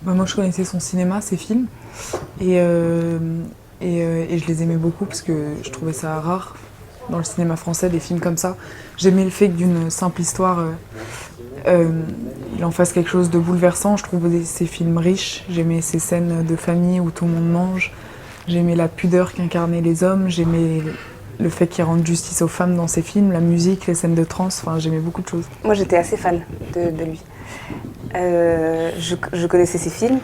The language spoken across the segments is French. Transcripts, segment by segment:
Bah, moi, je connaissais son cinéma, ses films, et, euh, et je les aimais beaucoup parce que je trouvais ça rare dans le cinéma français, des films comme ça. J'aimais le fait que d'une simple histoire, euh, il en fasse quelque chose de bouleversant. Je trouvais ces films riches, j'aimais ces scènes de famille où tout le monde mange, j'aimais la pudeur qu'incarnaient les hommes, j'aimais le fait qu'il rende justice aux femmes dans ses films, la musique, les scènes de trance, enfin j'aimais beaucoup de choses. Moi, j'étais assez fan de lui. Je connaissais ses films,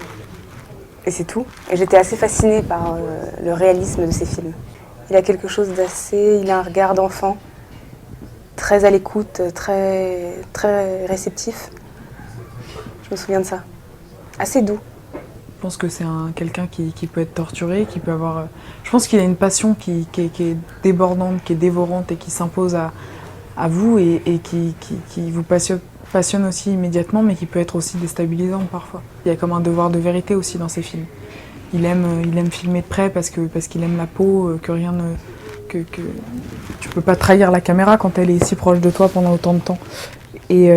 et c'est tout. Et j'étais assez fascinée par le réalisme de ses films. Il a quelque chose d'assez... Il a un regard d'enfant, très à l'écoute, très réceptif. Je me souviens de ça. Assez doux. Je pense que c'est quelqu'un qui peut être torturé, qui peut avoir... je pense qu'il a une passion qui est débordante, qui est dévorante et qui s'impose à vous et qui vous passionne aussi immédiatement, mais qui peut être aussi déstabilisant parfois. Il y a comme un devoir de vérité aussi dans ses films. Il aime filmer de près parce qu'il aime la peau, que rien ne... que tu peux pas trahir la caméra quand elle est si proche de toi pendant autant de temps. Et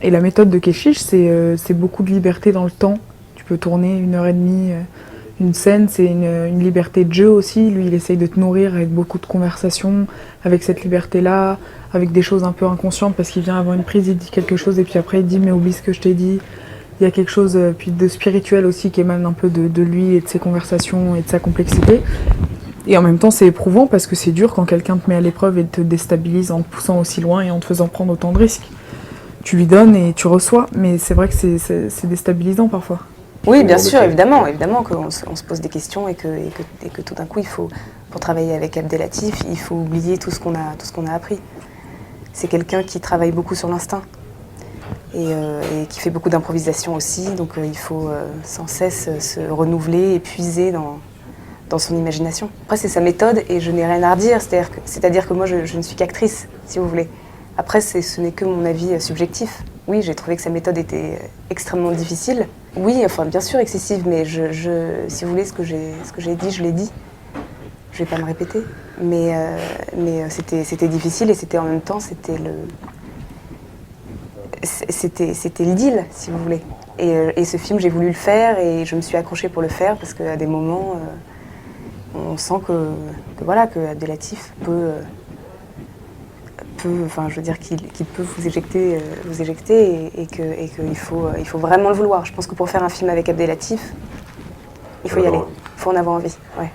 la méthode de Keshish, c'est beaucoup de liberté dans le temps. Tu peux tourner 1 heure et demie une scène, c'est une liberté de jeu aussi. Lui, il essaye de te nourrir avec beaucoup de conversations, avec cette liberté-là, avec des choses un peu inconscientes, parce qu'il vient avant une prise, il dit quelque chose, et puis après il dit « mais oublie ce que je t'ai dit ». Il y a quelque chose puis de spirituel aussi qui émane un peu de lui et de ses conversations et de sa complexité. Et en même temps, c'est éprouvant parce que c'est dur quand quelqu'un te met à l'épreuve et te déstabilise en te poussant aussi loin et en te faisant prendre autant de risques. Tu lui donnes et tu reçois, mais c'est vrai que c'est déstabilisant parfois. Oui, bien sûr, évidemment qu'on se pose des questions et que tout d'un coup, pour travailler avec Abdelatif, il faut oublier tout ce qu'on a appris. C'est quelqu'un qui travaille beaucoup sur l'instinct et qui fait beaucoup d'improvisation aussi, donc il faut sans cesse se renouveler et puiser dans son imagination. Après, c'est sa méthode et je n'ai rien à redire, c'est-à-dire que moi, je ne suis qu'actrice, si vous voulez. Après, ce n'est que mon avis subjectif. Oui, j'ai trouvé que sa méthode était extrêmement difficile. Oui, enfin, bien sûr excessive, mais si vous voulez, ce que j'ai dit, je l'ai dit. Je ne vais pas me répéter. Mais c'était difficile et c'était en même temps, c'était le deal, si vous voulez. Et ce film, j'ai voulu le faire et je me suis accrochée pour le faire parce qu'à des moments, on sent que Abdelatif peut, enfin, je veux dire qu'il peut vous éjecter et qu'il faut vraiment le vouloir. Je pense que pour faire un film avec Abdelatif, il faut y aller, il faut en avoir envie. Ouais.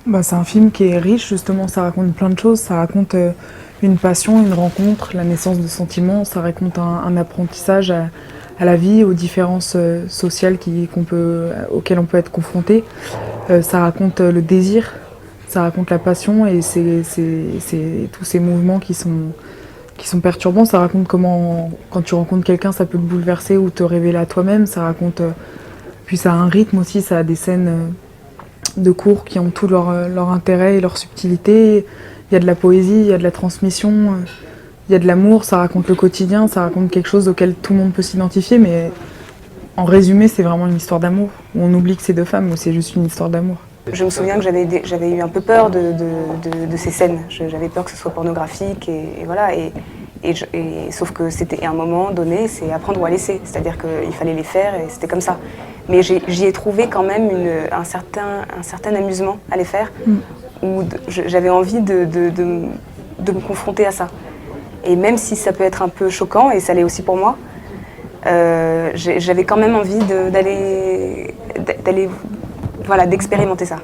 Bah, c'est un film qui est riche, justement, ça raconte plein de choses. Ça raconte une passion, une rencontre, la naissance de sentiments, ça raconte un apprentissage à la vie, aux différences sociales auxquelles on peut être confronté. Ça raconte le désir, ça raconte la passion et c'est tous ces mouvements qui sont perturbants. Ça raconte comment, quand tu rencontres quelqu'un, ça peut te bouleverser ou te révéler à toi-même. Ça raconte, puis ça a un rythme aussi, ça a des scènes de cours qui ont tout leur intérêt et leur subtilité. Il y a de la poésie, il y a de la transmission, il y a de l'amour, ça raconte le quotidien, ça raconte quelque chose auquel tout le monde peut s'identifier, mais en résumé, c'est vraiment une histoire d'amour, où on oublie que c'est 2 femmes, ou c'est juste une histoire d'amour. Je me souviens que j'avais eu un peu peur de ces scènes. J'avais peur que ce soit pornographique et voilà. Sauf que c'était à un moment donné, c'est à prendre ou à laisser. C'est-à-dire qu'il fallait les faire et c'était comme ça. Mais j'y ai trouvé quand même un certain amusement à les faire, où j'avais envie de me confronter à ça. Et même si ça peut être un peu choquant, et ça l'est aussi pour moi, j'avais quand même envie d'expérimenter ça.